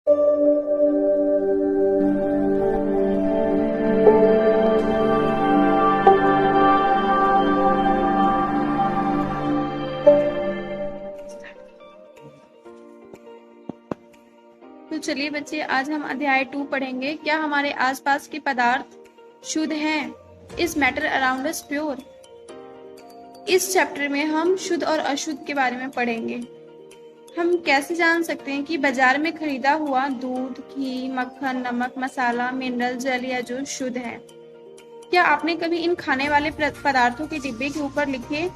तो चलिए बच्चे, आज हम अध्याय 2 पढ़ेंगे। क्या हमारे आसपास के पदार्थ शुद्ध हैं? Is matter around us pure? इस चैप्टर में हम शुद्ध और अशुद्ध के बारे में पढ़ेंगे। हम कैसे जान सकते हैं कि बाजार में खरीदा हुआ दूध, घी, मक्खन, नमक, मसाला, मिनरल, जल या जूस शुद्ध है? क्या आपने कभी इन खाने वाले पदार्थों के डिब्बे के ऊपर लिखे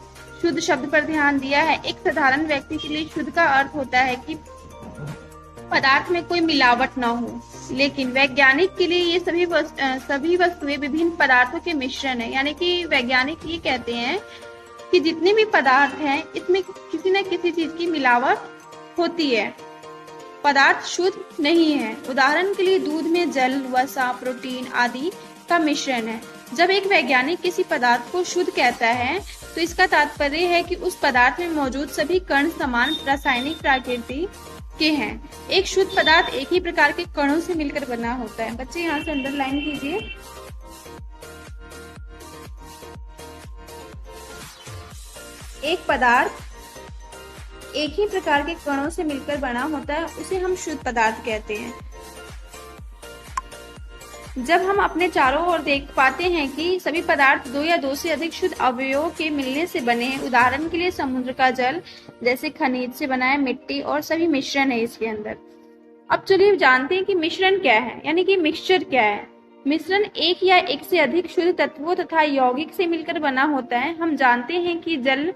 शुद्ध शब्द पर ध्यान दिया है? एक साधारण व्यक्ति के लिए शुद्ध का अर्थ होता है कि पदार्थ में कोई मिलावट ना हो, लेकिन वैज्ञानिक के लिए ये सभी वस्तुएं विभिन्न पदार्थों के मिश्रण है। यानी कि वैज्ञानिक ये कहते हैं कि जितने भी पदार्थ हैं इसमें किसी न किसी चीज की मिलावट होती है, पदार्थ शुद्ध नहीं है। उदाहरण के लिए दूध में जल, वसा, प्रोटीन आदि का मिश्रण है। जब एक वैज्ञानिक किसी पदार्थ को शुद्ध कहता है तो इसका तात्पर्य है कि उस पदार्थ में मौजूद सभी कण समान रासायनिक प्रकृति के हैं। एक शुद्ध पदार्थ एक ही प्रकार के कणों से मिलकर बना होता है। बच्चे यहाँ से अंडरलाइन कीजिए। एक पदार्थ एक ही प्रकार के कणों से मिलकर बना होता है, उसे हम शुद्ध पदार्थ कहते हैं। जब हम अपने चारों ओर देख पाते हैं कि सभी पदार्थ दो या दो से अधिक शुद्ध अवयवों के मिलने से बने हैं, उदाहरण के लिए समुद्र का जल जैसे खनिज से बना है, मिट्टी और सभी मिश्रण है इसके अंदर। अब चलिए जानते हैं कि मिश्रण क्या है, यानी कि मिक्सचर क्या है। मिश्रण एक या एक से अधिक शुद्ध तत्वों तथा यौगिक से मिलकर बना होता है। हम जानते हैं कि जल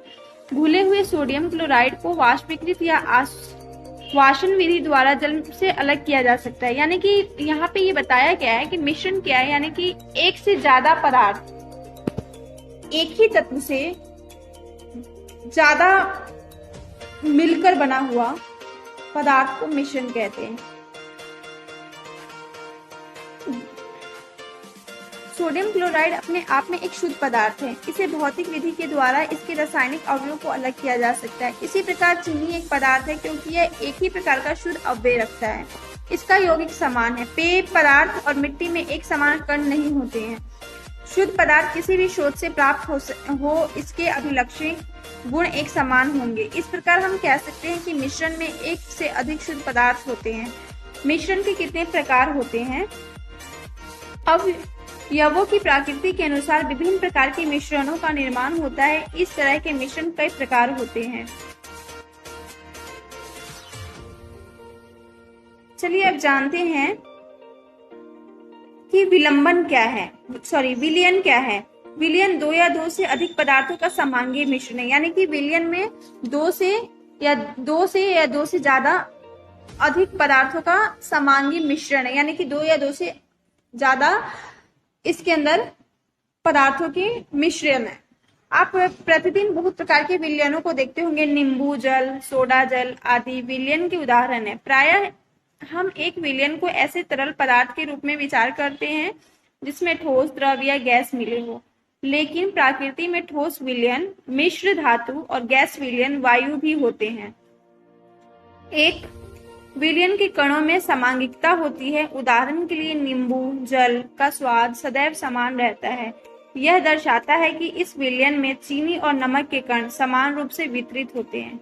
घुले हुए सोडियम क्लोराइड को वाष्पीकृत या वाष्पन विधि द्वारा जल से अलग किया जा सकता है। यानी कि यहाँ पे ये बताया गया है कि मिश्रण क्या है, यानी कि एक से ज्यादा पदार्थ एक ही तत्व से ज्यादा मिलकर बना हुआ पदार्थ को मिश्रण कहते हैं। सोडियम क्लोराइड अपने आप में एक शुद्ध पदार्थ है। इसे भौतिक विधि के द्वारा इसके रासायनिक अवयवों को अलग किया जा सकता है। इसी प्रकार चीनी एक पदार्थ है क्योंकि यह एक ही प्रकार का शुद्ध अवयव रखता है। इसका यौगिक समान है। पेय पदार्थ और मिट्टी में एक समान कण नहीं होते हैं। शुद्ध पदार्थ किसी भी स्रोत से प्राप्त हो इसके अभिलक्षणिक गुण एक समान होंगे। इस प्रकार हम कह सकते हैं कि मिश्रण में एक से अधिक शुद्ध पदार्थ होते हैं। मिश्रण के कितने प्रकार होते हैं? अवयवों की प्रकृति के अनुसार विभिन्न प्रकार के मिश्रणों का निर्माण होता है। इस तरह के मिश्रण कई प्रकार होते हैं। चलिए अब जानते हैं कि विलयन क्या है। विलयन दो या दो से अधिक पदार्थों का समांगी मिश्रण है। यानी कि विलयन में दो से या दो से ज्यादा अधिक पदार्थों का समांगी मिश्रण है। यानी कि दो या दो से ज्यादा इसके अंदर पदार्थों के मिश्रण है। आप प्रतिदिन बहुत प्रकार के विलयनों को देखते होंगे। नींबू जल, सोडा जल आदि विलयन के उदाहरण है। प्रायः हम एक विलयन को ऐसे तरल पदार्थ के रूप में विचार करते हैं जिसमें ठोस, द्रव या गैस मिले हो, लेकिन प्रकृति में ठोस विलयन, मिश्र धातु और गैस विलयन वायु भी होते हैं। एक विलयन के कणों में समांगिकता होती है। उदाहरण के लिए नींबू जल का स्वाद सदैव समान रहता है। यह दर्शाता है कि इस विलयन में चीनी और नमक के कण समान रूप से वितरित होते हैं।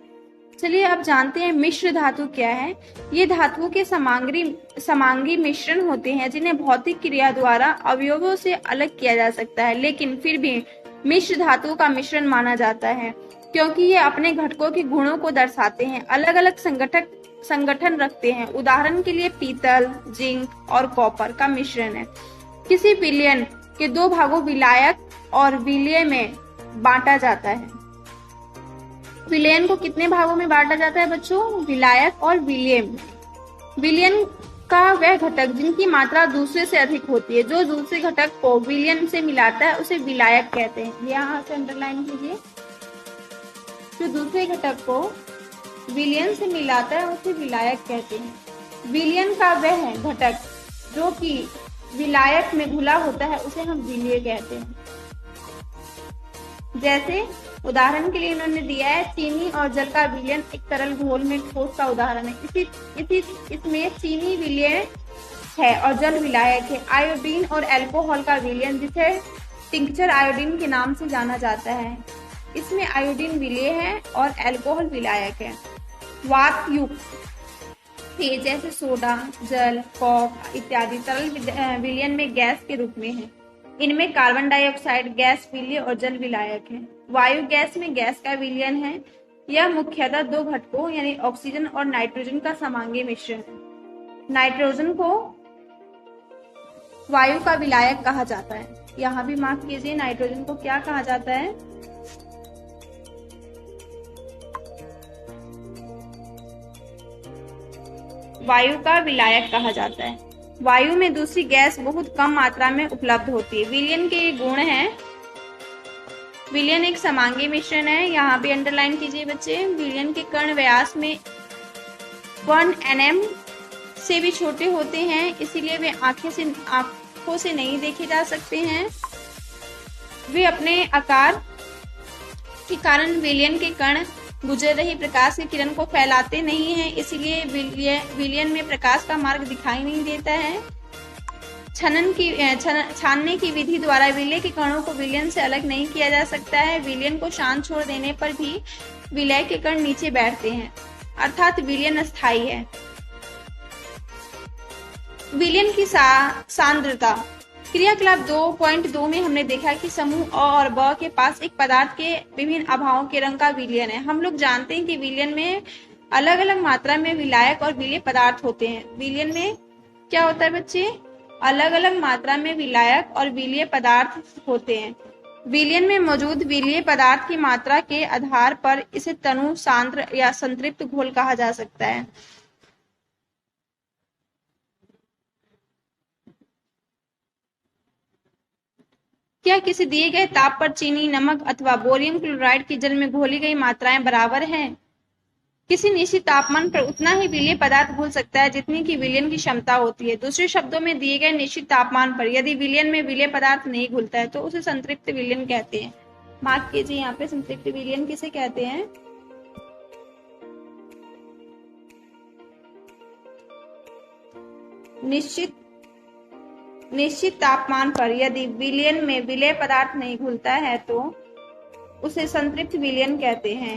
चलिए अब जानते हैं मिश्र धातु क्या है। ये धातुओं के समांगी मिश्रण होते हैं जिन्हें भौतिक क्रिया द्वारा अवयवों से अलग किया जा सकता है, लेकिन फिर भी मिश्र धातुओं का मिश्रण माना जाता है क्योंकि ये अपने घटकों के गुणों को दर्शाते हैं, अलग अलग संगठन रखते हैं। उदाहरण के लिए पीतल, जिंक और कॉपर का मिश्रण है। किसी विलयन के दो भागों विलायक और विलेय में बांटा जाता है। विलयन को कितने भागों में बांटा जाता है बच्चों? विलायक और विलेय में। विलयन का वह घटक जिनकी मात्रा दूसरे से अधिक होती है, जो दूसरे घटक को विलयन से मिलाता है उसे विलायक कहते हैं। यहाँ से अंडरलाइन कीजिए। जो दूसरे घटक को विलयन से मिलाता है उसे विलायक कहते हैं। विलयन का वह घटक जो कि विलायक में घुला होता है उसे हम विलेय कहते हैं। जैसे उदाहरण के लिए इन्होंने दिया है चीनी और जल का विलयन एक तरल घोल में ठोस का उदाहरण है। इसमें चीनी विलय है और जल विलायक है। आयोडीन और अल्कोहल का विलयन, जिसे टिंक्चर आयोडीन के नाम से जाना जाता है, इसमें आयोडीन विलय है और अल्कोहल विलायक है। वात युक्त पेय जैसे सोडा, जल, कॉक इत्यादि तरल विलयन में गैस के रूप में है। इनमें कार्बन डाइऑक्साइड गैस विलय और जल विलायक है। वायु गैस में गैस का विलयन है। यह मुख्यतः दो घटकों यानी ऑक्सीजन और नाइट्रोजन का समांगी मिश्रण है। नाइट्रोजन को वायु का विलायक कहा जाता है। यहाँ भी मार्क कीजिए, नाइट्रोजन को क्या कहा जाता है? वायु का विलायक कहा जाता है। वायु में दूसरी गैस बहुत कम मात्रा में उपलब्ध होती है। विलयन के ये गुण हैं। विलयन एक समांगी मिश्रण है, यहाँ भी अंडरलाइन कीजिए बच्चे। विलयन के कण व्यास में 1 nm से भी छोटे होते हैं, इसीलिए वे आंखों से नहीं देखे जा सकते हैं। वे अपने आकार के कारण विलयन के कण गुजर रही प्रकाश की किरण को फैलाते नहीं हैं, इसीलिए विलयन में प्रकाश का मार्ग दिखाई नहीं देता है। छानने की विधि द्वारा विलय के कणों को विलयन से अलग नहीं किया जा सकता है। विलयन को शांत छोड़ देने पर भी विलय के कण नीचे बैठते हैं, अर्थात विलयन अस्थायी है। विलयन की सांद्रता क्रियाकलाप 2.2 में हमने देखा कि समूह अ और ब के पास एक पदार्थ के विभिन्न अभावों के रंग का विलयन है। हम लोग जानते हैं कि विलयन में अलग अलग मात्रा में विलायक और विलय पदार्थ होते हैं। विलयन में क्या होता है बच्चे? अलग अलग मात्रा में विलायक और विलय पदार्थ होते हैं। विलयन में मौजूद विलय पदार्थ की मात्रा के आधार पर इसे तनु, सांद्र या संतृप्त घोल कहा जा सकता है। क्या किसी दिए गए ताप पर चीनी, नमक अथवा बोरियम क्लोराइड की जल में घोली गई मात्राएं बराबर हैं? किसी निश्चित तापमान पर उतना ही विलय पदार्थ घुल सकता है जितनी की विलयन की क्षमता होती है। दूसरे शब्दों में, दिए गए निश्चित तापमान पर यदि विलयन में विलय पदार्थ नहीं घुलता है तो उसे संतृप्त विलयन कहते हैं। मार्क कीजिए यहाँ पे, संतृप्त विलयन किसे कहते हैं? निश्चित तापमान पर यदि विलयन में विलय पदार्थ नहीं घुलता है तो उसे संतृप्त विलयन कहते हैं।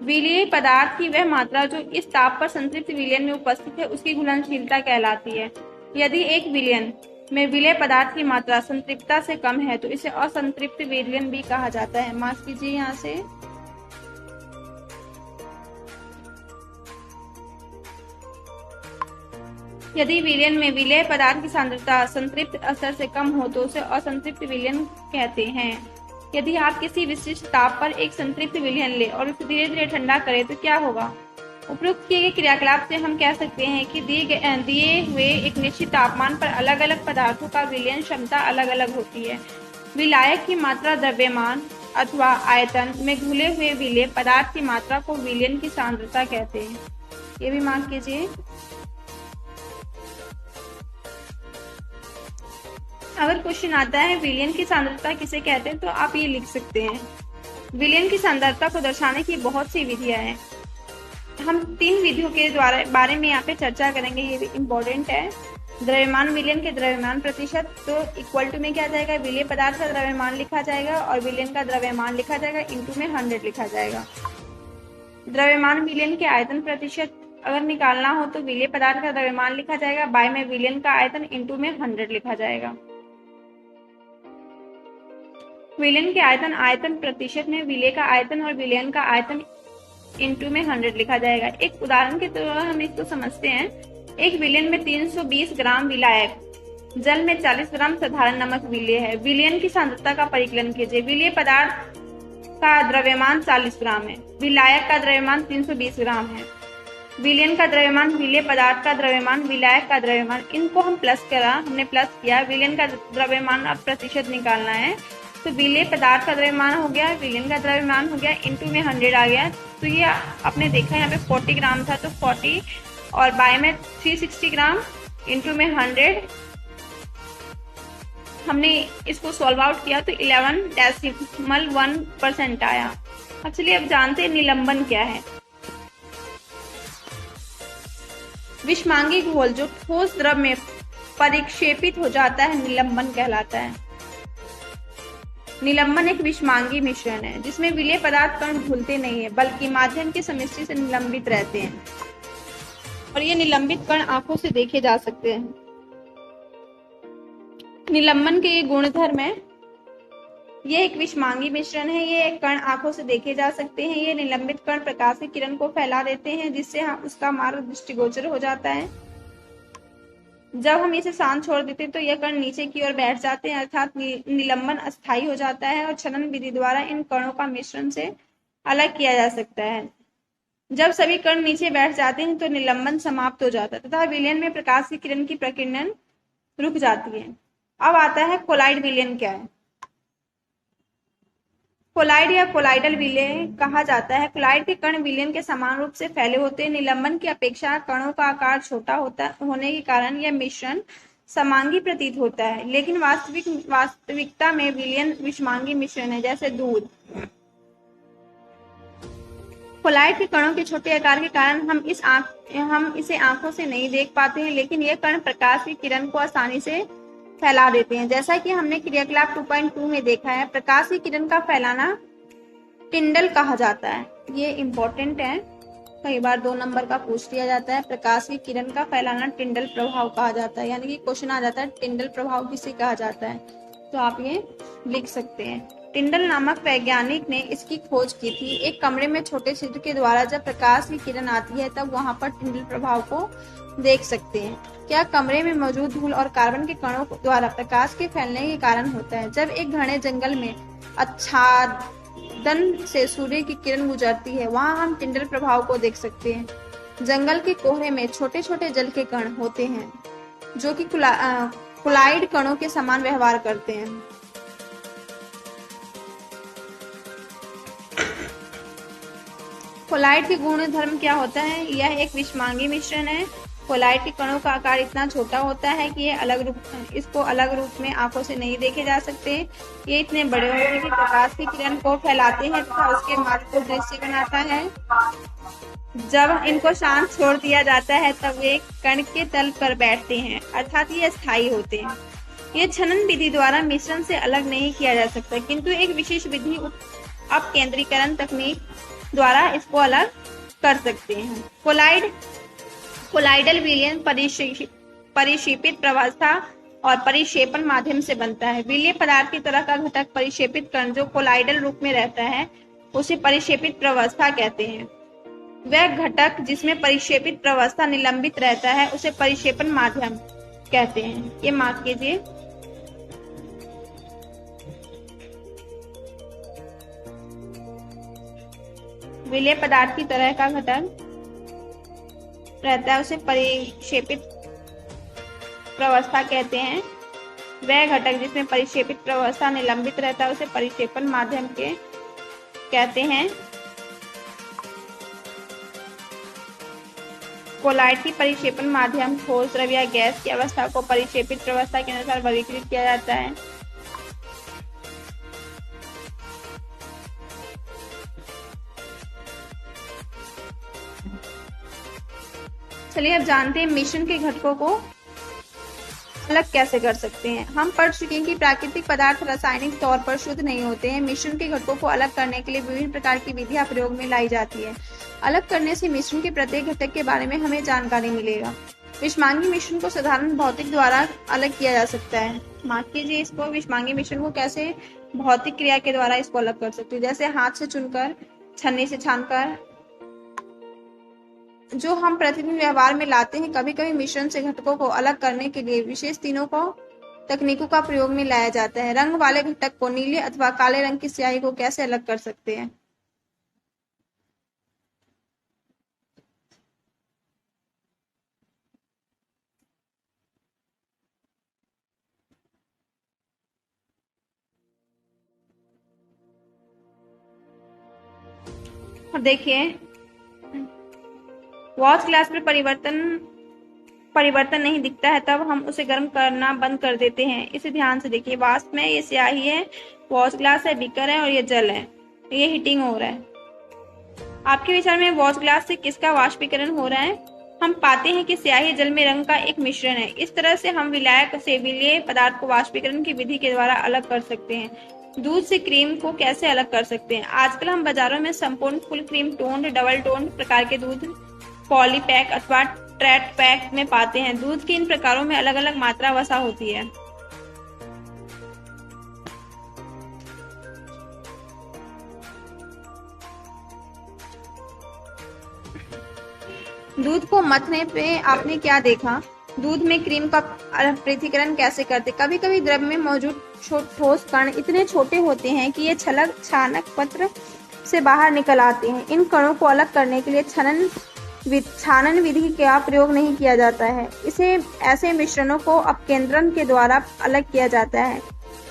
विलय पदार्थ की वह मात्रा जो इस ताप पर संतृप्त विलयन में उपस्थित है उसकी घुलनशीलता कहलाती है। यदि एक विलयन में विलय पदार्थ की मात्रा संतृप्तता से कम है तो इसे असंतृप्त विलयन भी कहा जाता है। मार्क कीजिए यहाँ से। यदि विलयन में विलय पदार्थ की सांद्रता संतृप्त स्तर से कम हो तो उसे असंतृप्त विलयन कहते हैं। यदि आप किसी विशिष्ट ताप पर एक संतृप्त विलयन ले और उसे धीरे धीरे ठंडा करें तो क्या होगा? उपरोक्त किए गए क्रियाकलाप से हम कह सकते हैं कि दिए हुए एक निश्चित तापमान पर अलग अलग पदार्थों का विलयन क्षमता अलग अलग होती है। विलायक की मात्रा द्रव्यमान अथवा आयतन में घुले हुए विलय पदार्थ की मात्रा को विलयन की सांद्रता कहते हैं। ये भी मार्क कीजिए। अगर क्वेश्चन आता है विलयन की सांद्रता किसे कहते हैं तो आप ये लिख सकते हैं। विलयन की सांद्रता को दर्शाने की बहुत सी विधियां हैं। हम 3 विधियों के बारे में यहाँ पे चर्चा करेंगे, ये भी इम्पोर्टेंट है। द्रव्यमान विलयन के द्रव्यमान प्रतिशत, तो इक्वल टू में क्या जाएगा? विलय पदार्थ का द्रव्यमान लिखा जाएगा और विलयन का द्रव्यमान लिखा जाएगा, इंटू में 100 लिखा जाएगा। द्रव्यमान विलयन के आयतन प्रतिशत अगर निकालना हो तो विलय पदार्थ का द्रव्यमान लिखा जाएगा, बाय में विलयन का आयतन, इंटू में 100 लिखा जाएगा। विलयन के आयतन प्रतिशत में विलय का आयतन और विलयन का आयतन इंटू में 100 लिखा जाएगा। एक उदाहरण के तौर पर हम इसको समझते हैं। एक विलयन में 320 ग्राम विलायक, जल में 40 ग्राम साधारण नमक विलय है। विलयन की सांद्रता का परिकलन कीजिए। विलय पदार्थ का द्रव्यमान 40 ग्राम है, विलायक का द्रव्यमान 320 ग्राम है। विलयन का द्रव्यमान, विलय पदार्थ का द्रव्यमान, विलायक का द्रव्यमान, इनको हमने प्लस किया। विलयन का द्रव्यमान अब प्रतिशत निकालना है, तो विलय पदार्थ का द्रव्यमान हो गया, विलयन का द्रव्यमान हो गया, इंटू में 100 आ गया। तो ये आपने देखा यहाँ पे 40 ग्राम था तो 40 और बाय में 360 ग्राम, इंटू में 100 हमने इसको सॉल्व आउट किया तो 11.1% आया। अब चलिए अब जानते हैं निलंबन क्या है। विषमांगी घोल जो ठोस द्रव में परिक्षेपित हो जाता है निलंबन कहलाता है। निलंबन एक विषमांगी मिश्रण है जिसमें विलेय पदार्थ कण घुलते नहीं है बल्कि माध्यम की सम्मिश्रण से निलंबित रहते हैं और ये निलंबित कण आंखों से देखे जा सकते हैं। निलंबन के ये गुणधर्म है। ये एक विषमांगी मिश्रण है। ये कण आंखों से देखे जा सकते हैं। ये निलंबित कण प्रकाश की किरण को फैला देते हैं जिससे उसका मार्ग दृष्टिगोचर हो जाता है। जब हम इसे शांत छोड़ देते हैं तो यह कण नीचे की ओर बैठ जाते हैं अर्थात निलंबन अस्थायी हो जाता है और छनन विधि द्वारा इन कणों का मिश्रण से अलग किया जा सकता है। जब सभी कण नीचे बैठ जाते हैं तो निलंबन समाप्त हो जाता है तथा विलयन में प्रकाश की किरण की प्रकीर्णन रुक जाती है। अब आता है कोलाइड विलयन क्या है। कोलाइड या कोलाइडल विलय कहा जाता है। कोलाइड के कण विलयन के समान रूप से फैले होते हैं। निलंबन की अपेक्षा कणों का आकार छोटा होने के कारण यह मिश्रण समांगी प्रतीत होता है लेकिन वास्तविकता में विलयन विषमांगी मिश्रण है जैसे दूध। कोलाइड के कणों के छोटे आकार के कारण हम इसे आंखों से नहीं देख पाते हैं लेकिन ये कण प्रकाश की किरण को आसानी से फैला देते हैं। जैसा कि हमने क्रियाकलाप 2.2 में देखा है प्रकाश की किरण का फैलाना टिंडल कहा जाता है। ये इंपॉर्टेंट है, कई बार 2 नंबर का पूछ लिया जाता है। प्रकाश की किरण का फैलाना टिंडल प्रभाव कहा जाता है, यानी कि क्वेश्चन आ जाता है टिंडल प्रभाव किसे कहा जाता है, तो आप ये लिख सकते हैं। टिंडल नामक वैज्ञानिक ने इसकी खोज की थी। एक कमरे में छोटे छिद्र के द्वारा जब प्रकाश की किरण आती है तब वहां पर टिंडल प्रभाव को देख सकते हैं। क्या कमरे में मौजूद धूल और कार्बन के कणों द्वारा प्रकाश के फैलने के कारण होता है। जब एक घने जंगल में आच्छादन से सूर्य की किरण गुजरती है वहां हम टिंडल प्रभाव को देख सकते हैं। जंगल के कोहरे में छोटे छोटे जल के कण होते हैं जो कि कोलाइड कणों के समान व्यवहार करते हैं। कोलाइड के गुण धर्म क्या होता है। यह एक विषमांगी मिश्रण है। कोलाइड के कणों का आकार इतना छोटा होता है कि इसको अलग रूप में आंखों से नहीं देखे जा सकते। ये इतने बड़े होते हैं कि प्रकाश की किरण को फैलाते हैं तथा उसके मार्ग को दृश्य बनाता है। जब इनको शांत छोड़ दिया जाता है तब वे कण के तल पर बैठते हैं अर्थात ये स्थायी होते हैं। ये छनन विधि द्वारा मिश्रण से अलग नहीं किया जा सकता किंतु एक विशेष विधि अपकेंद्रीकरण तकनीक द्वारा इसको अलग कर सकते हैं। कोलाइडल विलयन परिक्षेपित प्रवस्था और परिक्षेपण माध्यम से बनता है। विलय पदार्थ की तरह का घटक परिक्षेपित कण जो कोलाइडल रूप में रहता है उसे परिक्षेपित प्रवस्था कहते हैं। वह घटक जिसमें परिक्षेपित प्रवस्था निलंबित रहता है उसे परिक्षेपण माध्यम कहते हैं। ये मार्क कीजिए। विलय पदार्थ की तरह का घटक रहता है उसे परिक्षेपित प्रवस्था कहते हैं। वह घटक जिसमें परिक्षेपित प्रवस्था निलंबित रहता है उसे परिक्षेपण माध्यम के कहते हैं। कोलाइड की परिक्षेपण माध्यम ठोस द्रव या गैस की अवस्था को परिक्षेपित प्रवस्था के अनुसार वर्गीकृत किया जाता है। चलिए अब जानते हैं मिश्रण के घटकों को अलग कैसे कर सकते हैं। हम पढ़ चुके हैं कि प्राकृतिक पदार्थ रासायनिक तौर पर शुद्ध नहीं होते हैं। मिश्रण के घटकों को अलग करने के लिए विभिन्न प्रकार की विधियां प्रयोग में लाई जाती है। अलग करने से मिश्रण के प्रत्येक घटक के बारे में हमें जानकारी मिलेगा। विषमांगी मिश्रण को साधारण भौतिक द्वारा अलग किया जा सकता है। माफ कीजिए, इसको विषमांगी मिश्रण को कैसे भौतिक क्रिया के द्वारा इसको अलग कर सकते हैं, जैसे हाथ से चुनकर, छन्नी से छानकर, जो हम प्रतिदिन व्यवहार में लाते हैं। कभी कभी मिश्रण से घटकों को अलग करने के लिए विशेष तकनीकों का प्रयोग में लाया जाता है। रंग वाले घटक को नीले अथवा काले रंग की स्याही को कैसे अलग कर सकते हैं। देखिए, वॉच ग्लास में परिवर्तन परिवर्तन नहीं दिखता है तब हम उसे गर्म करना बंद कर देते हैं। इसे ध्यान से देखिए, वास्तव में ये स्याही है, वॉश ग्लास है, बीकर है और ये जल है। ये हीटिंग हो रहा है। आपके विचार में वॉश ग्लास से किसका वाष्पीकरण हो रहा है? हम पाते हैं कि स्याही जल में रंग का एक मिश्रण है। इस तरह से हम विलायक से विलेय पदार्थ को वाष्पीकरण की विधि के द्वारा अलग कर सकते हैं। दूध से क्रीम को कैसे अलग कर सकते हैं? आजकल हम बाजारों में संपूर्ण full cream toned, double toned प्रकार के दूध पॉलीपैक अथवा ट्रैट पैक में पाते हैं। दूध के इन प्रकारों में अलग अलग मात्रा वसा होती है। दूध को मथने पे आपने क्या देखा? दूध में क्रीम का पृथक्करण कैसे करते? कभी कभी द्रव में मौजूद ठोस कण इतने छोटे होते हैं कि ये छानक पत्र से बाहर निकल आते हैं। इन कणों को अलग करने के लिए छानन विधि का प्रयोग नहीं किया जाता है। इसे ऐसे मिश्रणों को अपकेंद्रण के द्वारा अलग किया जाता है।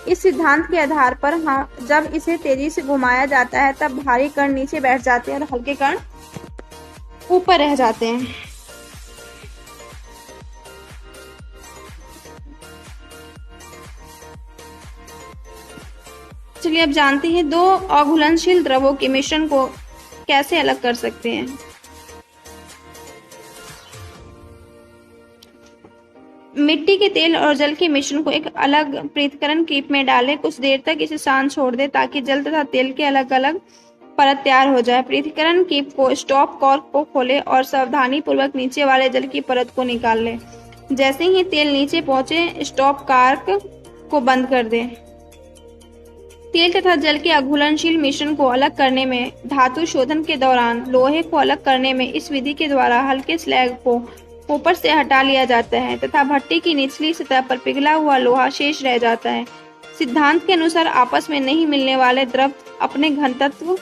इस सिद्धांत के आधार पर जब इसे तेजी से घुमाया जाता है तब भारी कण नीचे बैठ जाते हैं और हल्के कण ऊपर रह जाते हैं। चलिए अब जानते हैं दो अघुलनशील द्रवों के मिश्रण को कैसे अलग कर सकते हैं। मिट्टी के तेल और जल के मिश्रण को एक अलग पृथक्करण कीप में डालें। कुछ देर तक इसे शांत छोड़ दें ताकि जल तथा तेल के अलग अलग परत तैयार हो जाए। पृथक्करण कीप को स्टॉप कॉर्क को खोलें और सावधानी पूर्वक नीचे वाले जल की परत को निकाल लें। जैसे ही तेल नीचे पहुंचे स्टॉप कॉर्क को बंद कर दें। तेल तथा जल के अघुलनशील मिश्रण को अलग करने में धातु शोधन के दौरान लोहे को अलग करने में इस विधि के द्वारा हल्के स्लैग को ऊपर से हटा लिया जाता है तथा भट्टी की निचली सतह पर पिघला हुआ लोहा शेष रह जाता है। सिद्धांत के अनुसार आपस में नहीं मिलने वाले द्रव अपने घनत्व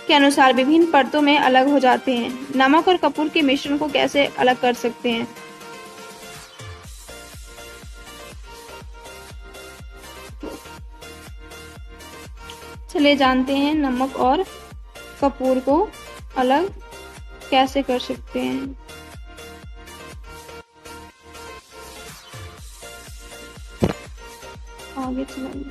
के अनुसार विभिन्न परतों में अलग हो जाते हैं। नमक और कपूर के मिश्रण को कैसे अलग कर सकते हैं? चलिए जानते हैं नमक और कपूर को अलग कैसे कर सकते हैं। आगे चलेंगे।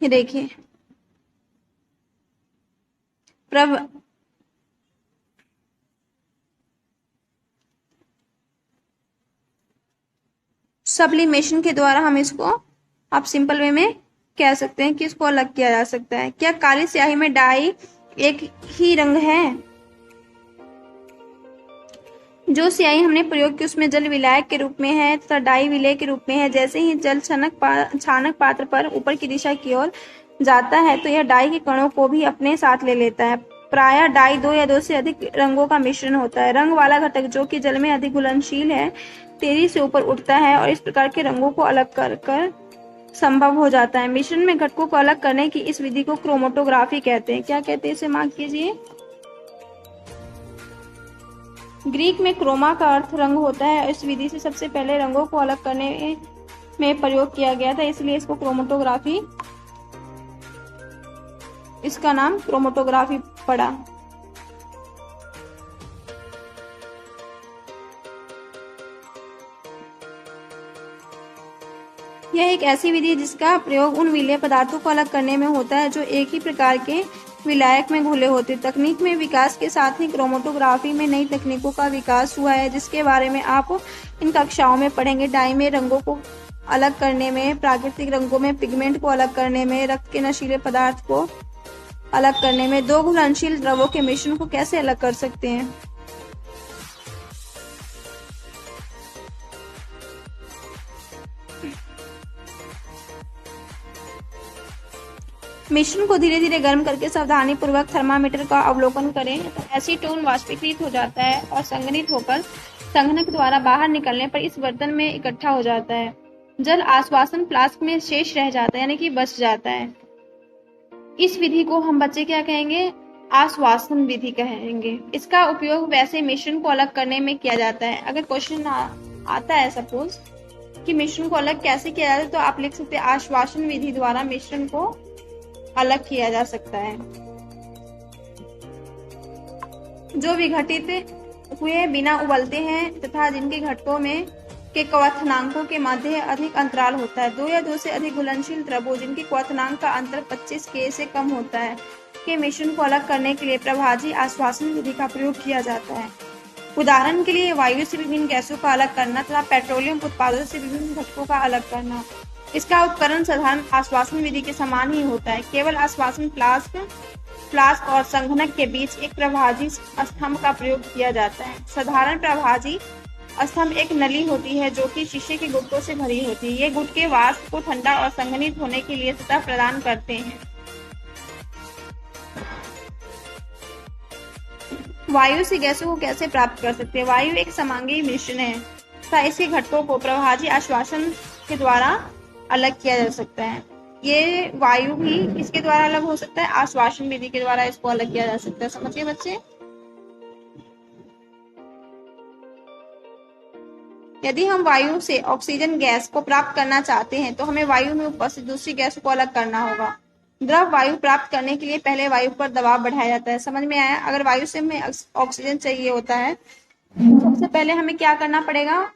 ये देखिए सब्लिमेशन के द्वारा हम इसको आप सिंपल वे में कह सकते हैं कि इसको अलग किया जा सकता है। क्या काली स्याही में डाई एक ही रंग है? जो स्याही हमने प्रयोग की उसमें जल विलायक के रूप में है तथा डाई विलेय के रूप में है। जैसे ही जल छानक पात्र पर ऊपर की दिशा की ओर जाता है तो यह डाई के कणों को भी अपने साथ ले लेता है। प्रायः डाई दो या दो से अधिक रंगों का मिश्रण होता है। रंग वाला घटक जो कि जल में अधिक घुलनशील है तेजी से ऊपर उठता है और इस प्रकार के रंगों को अलग कर संभव हो जाता है। मिश्रण में घटकों को अलग करने की इस विधि को क्रोमेटोग्राफी कहते हैं। क्या कहते हैं इसे? मार्क कीजिए। ग्रीक में क्रोमा का अर्थ रंग होता है। इस विधि से सबसे पहले रंगों को अलग करने में प्रयोग किया गया था, इसलिए इसको क्रोमेटोग्राफी, इसका नाम क्रोमेटोग्राफी पड़ा। यह एक ऐसी विधि है जिसका प्रयोग उन विलेय पदार्थों को अलग करने में होता है जो एक ही प्रकार के विलायक में घुले होते। तकनीक में विकास के साथ ही क्रोमेटोग्राफी में नई तकनीकों का विकास हुआ है जिसके बारे में आप इन कक्षाओं में पढ़ेंगे। डाई में रंगों को अलग करने में, प्राकृतिक रंगों में पिगमेंट को अलग करने में, रक्त के नशीले पदार्थ को अलग करने में, दो घुलनशील द्रवों के मिश्रण को कैसे अलग कर सकते हैं। मिश्रण को धीरे धीरे गर्म करके सावधानी पूर्वक थर्मामीटर का अवलोकन करें। एसीटोन वाष्पीकृत हो जाता है और संघनित होकर संघनक द्वारा बाहर निकलने पर इस बर्तन में इकट्ठा हो जाता है। जल आश्वासन फ्लास्क में शेष रह जाता है, यानी कि बच जाता है। इस विधि को हम बच्चे क्या कहेंगे? आश्वासन विधि कहेंगे। इसका उपयोग वैसे मिश्रण को अलग करने में किया जाता है। अगर क्वेश्चन आता है सपोज कि मिश्रण को अलग कैसे किया जाता है, तो आप लिख सकते हैं आश्वासन विधि द्वारा मिश्रण को अलग किया जा सकता है। जो विघटित हुए बिना उबलते हैं तथा जिनके घटकों में के क्वथनांकों के मध्य अधिक अंतराल होता है, 2 या 2 से अधिक घुलनशील द्रवों जिनके क्वथनांक का अंतर 25 के से कम होता है, के मिश्रण को अलग करने के लिए प्रभाजी आश्वासन विधि का प्रयोग किया जाता है। उदाहरण के लिए वायु से विभिन्न गैसों का अलग करना तथा पेट्रोलियम उत्पादों से विभिन्न घटकों का अलग करना। इसका उपकरण साधारण आश्वासन विधि के समान ही होता है। केवल आश्वासन फ्लास्क और संघनक के बीच एक प्रभाजी स्तंभ का प्रयोग किया जाता है। साधारण प्रभाजी स्तंभ एक नली होती है जो कि शीशे के गुटकों से भरी होती है। ये गुटके वाष्प को ठंडा और संघनित होने के लिए सतह प्रदान करते हैं। वायु से गैसों को कैसे प्राप्त कर सकते हैं? वायु एक समांगी मिश्रण है तथा इसके घटकों को प्रभाजी आश्वासन के द्वारा अलग किया जा सकता है। ये वायु भी इसके द्वारा अलग हो सकता है, आश्वासन विधि के द्वारा इसको अलग किया जा सकता है। समझिए बच्चे, यदि हम वायु से ऑक्सीजन गैस को प्राप्त करना चाहते हैं तो हमें वायु में उपस्थित दूसरी गैस को अलग करना होगा। द्रव वायु प्राप्त करने के लिए पहले वायु पर दबाव बढ़ाया जाता है। समझ में आया? अगर वायु से हमें ऑक्सीजन चाहिए होता है, सबसे पहले हमें क्या करना पड़ेगा?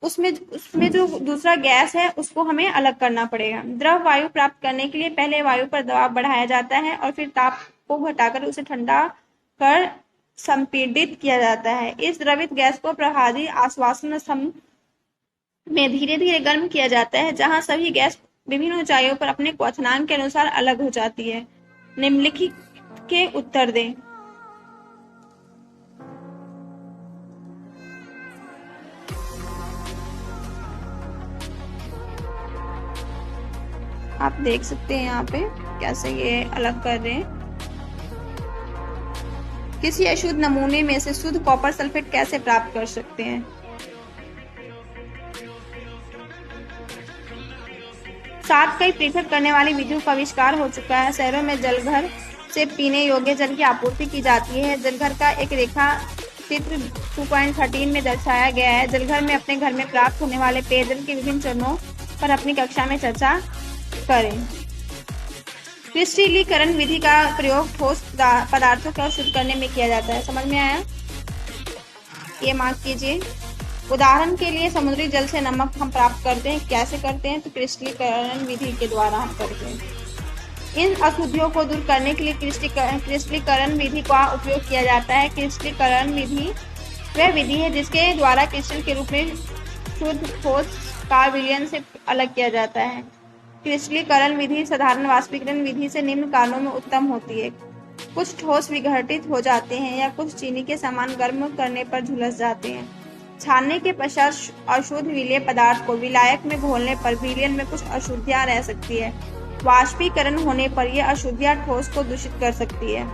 उसमें जो दूसरा गैस है उसको हमें अलग करना पड़ेगा। द्रव वायु प्राप्त करने के लिए पहले वायु पर दबाव बढ़ाया जाता है और फिर ताप को घटाकर उसे ठंडा कर संपीड़ित किया जाता है। इस द्रवित गैस को प्रभाजी आश्वासन स्तंभ में धीरे धीरे गर्म किया जाता है, जहां सभी गैस विभिन्न ऊंचाइयों पर अपने क्वथनांक के अनुसार अलग हो जाती है। निम्नलिखित के उत्तर दें। आप देख सकते हैं यहाँ पे कैसे ये अलग कर रहे हैं। किसी अशुद्ध नमूने में से शुद्ध कॉपर सल्फेट कैसे प्राप्त कर सकते हैं? साथ कई पृथक करने वाली विधियों का आविष्कार हो चुका है। शहरों में जलघर से पीने योग्य जल की आपूर्ति की जाती है। जलघर का एक रेखा चित्र 2.13 में दर्शाया गया है। जलघर में अपने घर में प्राप्त होने वाले पेयजल के विभिन्न चरणों पर अपनी कक्षा में चर्चा करें। क्रिस्टलीकरण विधि का प्रयोग ठोस पदार्थों को शुद्ध करने में किया जाता है। समझ में आया? ये मार्क कीजिए। उदाहरण के लिए समुद्री जल से नमक हम प्राप्त करते हैं। कैसे करते हैं? तो क्रिस्टलीकरण विधि के द्वारा हम करते हैं। इन अशुद्धियों को दूर करने के लिए क्रिस्टलीकरण विधि का उपयोग किया जाता है। क्रिस्टलीकरण विधि वह विधि है जिसके द्वारा क्रिस्टल के रूप में शुद्ध ठोस का विलयन से अलग किया जाता है। क्रिस्टलीकरण विधि साधारण वाष्पीकरण विधि से निम्न कारणों में उत्तम होती है। कुछ ठोस विघटित हो जाते हैं या कुछ चीनी के समान गर्म करने पर झुलस जाते हैं। छानने के पश्चात अशुद्ध विलेय पदार्थ को विलायक में घोलने पर विलयन में कुछ अशुद्धियां रह सकती है। वाष्पीकरण होने पर यह अशुद्धियां ठोस को दूषित कर सकती है।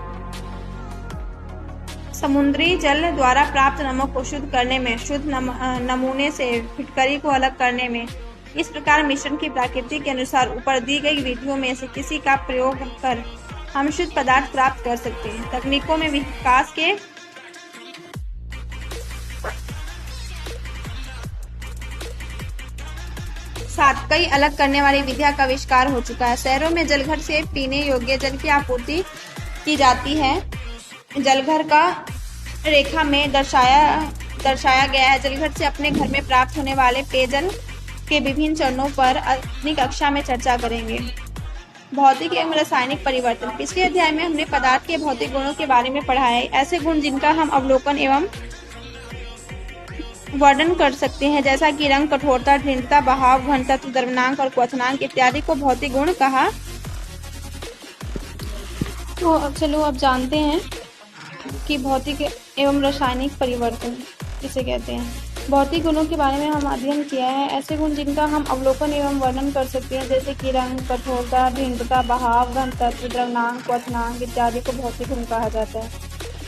समुद्री जल द्वारा प्राप्त नमक को शुद्ध करने में, शुद्ध नमूने से फिटकरी को अलग करने में, इस प्रकार मिश्रण की प्रकृति के अनुसार ऊपर दी गई विधियों में से किसी का प्रयोग कर हम शुद्ध पदार्थ प्राप्त कर सकते हैं। तकनीकों में विकास के साथ कई अलग करने वाली विधियां का आविष्कार हो चुका है। शहरों में जलघर से पीने योग्य जल की आपूर्ति की जाती है। जलघर का रेखा में दर्शाया गया है। जलघर से अपने घर में प्राप्त होने वाले पेयजल के विभिन्न चरणों पर अपनी कक्षा में चर्चा करेंगे। भौतिक एवं रासायनिक परिवर्तन। पिछले अध्याय में हमने पदार्थ के भौतिक गुणों के बारे में पढ़ा है। ऐसे गुण जिनका हम अवलोकन एवं वर्णन कर सकते हैं, जैसा कि रंग, कठोरता, दृढ़ता, बहाव, घनत्व, द्रव्यमान और क्वथनांक इत्यादि को भौतिक गुण कहा। तो अब चलो अब जानते हैं कि भौतिक एवं रासायनिक परिवर्तन किसे कहते हैं। भौतिक गुणों के बारे में हम अध्ययन किया है। ऐसे गुण जिनका हम अवलोकन एवं वर्णन कर सकते हैं, जैसे कि रंग, कठोरता, दृढ़ता, बहाव, घनत्व, द्रव्यमान, क्वथनांक इत्यादि को भौतिक गुण कहा जाता है।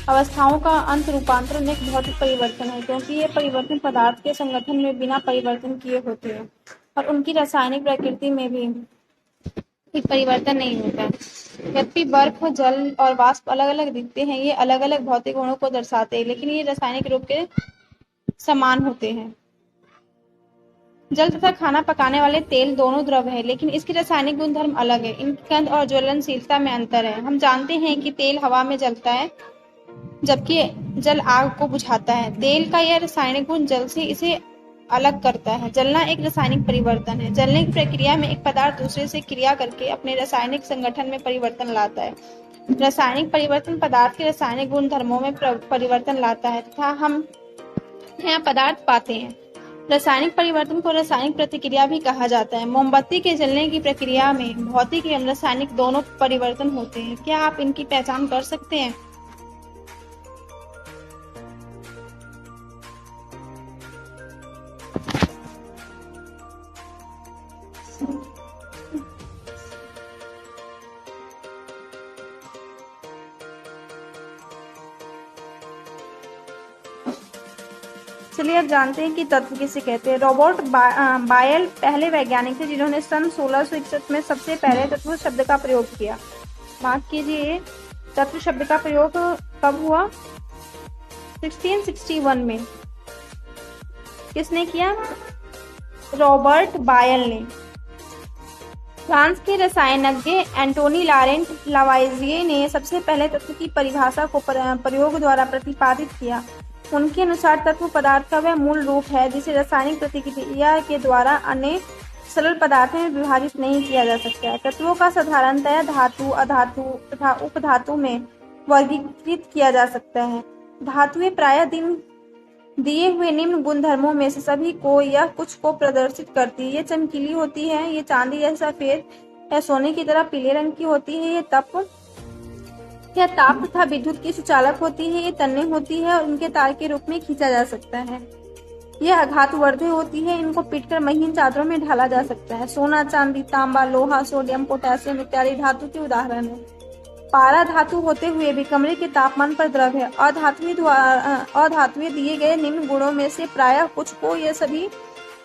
अवस्थाओं का अंत रूपांतरण एक भौतिक परिवर्तन है, क्योंकि ये परिवर्तन पदार्थ के संगठन में बिना परिवर्तन किए होते हैं और उनकी रासायनिक प्रकृति में भी कोई परिवर्तन नहीं होता। यद्यपि बर्फ, जल और वाष्प अलग अलग दिखते हैं, ये अलग अलग भौतिक गुणों को दर्शाते हैं, लेकिन ये रासायनिक रूप के समान होते हैं। जल तथा खाना पकाने वाले तेल दोनों द्रव है, लेकिन इसके रासायनिक गुणधर्म अलग है। इनकी गंध और ज्वलनशीलता में अंतर है। हम जानते हैं कि तेल हवा में जलता है, जबकि जल आग को बुझाता है। तेल का यह रासायनिक गुण जल से इसे अलग करता है। जलना एक रासायनिक परिवर्तन है। जलने की प्रक्रिया में एक पदार्थ दूसरे से क्रिया करके अपने रासायनिक संगठन में परिवर्तन लाता है। रासायनिक परिवर्तन पदार्थ के रासायनिक गुण धर्मों में परिवर्तन लाता है तथा हम नया पदार्थ पाते हैं। रासायनिक परिवर्तन को रासायनिक प्रतिक्रिया भी कहा जाता है। मोमबत्ती के जलने की प्रक्रिया में भौतिक एवं रासायनिक दोनों परिवर्तन होते हैं। क्या आप इनकी पहचान कर सकते हैं? चलिए अब जानते हैं कि तत्व किसे कहते हैं। रॉबर्ट बायल पहले वैज्ञानिक थे जिन्होंने सन 1661 में सबसे पहले तत्व शब्द का प्रयोग किया। माफ कीजिए, तत्व शब्द का प्रयोग कब हुआ? 1661 में। किसने किया? रॉबर्ट बायल ने। फ्रांस के रसायनज्ञ एंटोनी लॉरेंट लावाइजिए ने सबसे पहले तत्व की परिभाषा को प्रयोग द्वारा प्रतिपादित किया। उनके अनुसार तत्व पदार्थ का वह मूल रूप है जिसे रासायनिक प्रतिक्रिया के द्वारा अन्य सरल पदार्थों में विभाजित नहीं किया जा सकता है। तत्वों का साधारणतया धातु, अधातु तथा उपधातु में वर्गीकृत किया जा सकता है। धातुएं प्रायः दिए हुए निम्न गुणधर्मों में से सभी को या कुछ को प्रदर्शित करती है। ये चमकीली होती है, ये चांदी जैसा सफेद या सोने की तरह पीले रंग की होती है, यह ताप तथा विद्युत की सुचालक होती है, ये तन्य होती है और इनके तार के रूप में खींचा जा सकता है। यह आघातवर्धक होती है, इनको पीटकर महीन चादरों में ढाला जा सकता है। सोना, चांदी, तांबा, लोहा, सोडियम, पोटेशियम इत्यादि धातु के उदाहरण है। पारा धातु होते हुए भी कमरे के तापमान पर द्रव है। अधातुएं दिए गए निम्न गुणों में से प्रायः कुछ को यह सभी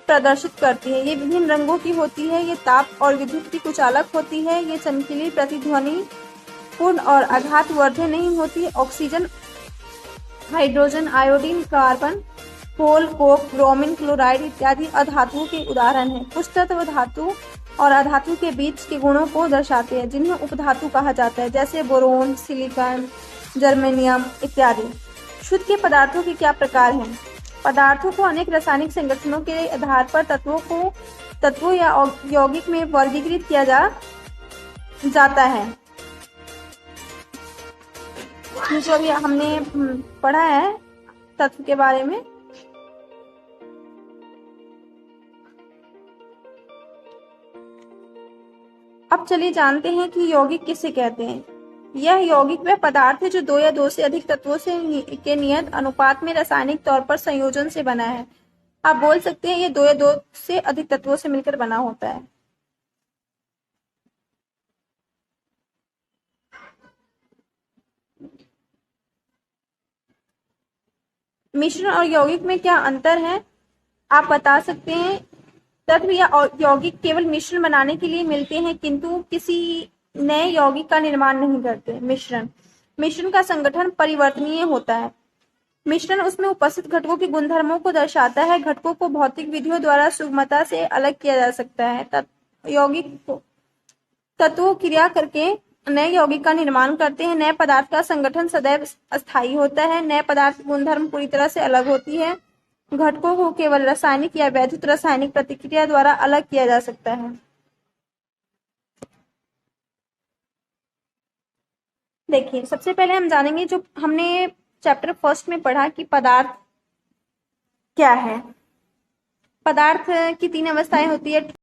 प्रदर्शित करती है। ये विभिन्न रंगों की होती है, ये ताप और विद्युत की कुचालक होती है, ये चमकीली, प्रतिध्वनि पूर्ण और आघातवर्धक नहीं होती। ऑक्सीजन, हाइड्रोजन, आयोडीन, कार्बन, कोल, कोक, ब्रोमीन, क्लोराइड इत्यादि अधातुओं के उदाहरण हैं। कुछ तत्व धातु और अधातु के बीच के गुणों को दर्शाते हैं, जिन्हें उपधातु कहा जाता है, जैसे बोरोन, सिलिकॉन, जर्मेनियम इत्यादि। शुद्ध के पदार्थों के क्या प्रकार हैं? पदार्थों को अनेक रासायनिक संगठनों के आधार पर तत्वों या यौगिक में वर्गीकृत किया जाता है। जो अभी हमने पढ़ा है तत्व के बारे में। अब चलिए जानते हैं कि यौगिक किसे कहते हैं। यह यौगिक वह पदार्थ है जो दो या दो से अधिक तत्वों के नियत अनुपात में रासायनिक तौर पर संयोजन से बना है। आप बोल सकते हैं ये दो या दो से अधिक तत्वों से मिलकर बना होता है। मिश्रण और यौगिक में क्या अंतर है, आप बता सकते हैं। तत्व या यौगिक केवल मिश्रण बनाने के लिए मिलते हैं, किंतु किसी नए यौगिक का निर्माण नहीं करते। मिश्रण का संगठन परिवर्तनीय होता है। मिश्रण उसमें उपस्थित घटकों के गुणधर्मों को दर्शाता है। घटकों को भौतिक विधियों द्वारा सुगमता से अलग किया जा सकता है। यौगिक तत्वों क्रिया करके नए यौगिक का निर्माण करते हैं। नए पदार्थ का संगठन सदैव अस्थायी होता है। नए पदार्थ गुणधर्म पूरी तरह से अलग होती है। घटकों को केवल रासायनिक या वैद्युत रासायनिक प्रतिक्रिया द्वारा अलग किया जा सकता है। देखिए, सबसे पहले हम जानेंगे जो हमने चैप्टर फर्स्ट में पढ़ा कि पदार्थ क्या है। पदार्थ की तीन अवस्थाएं होती है।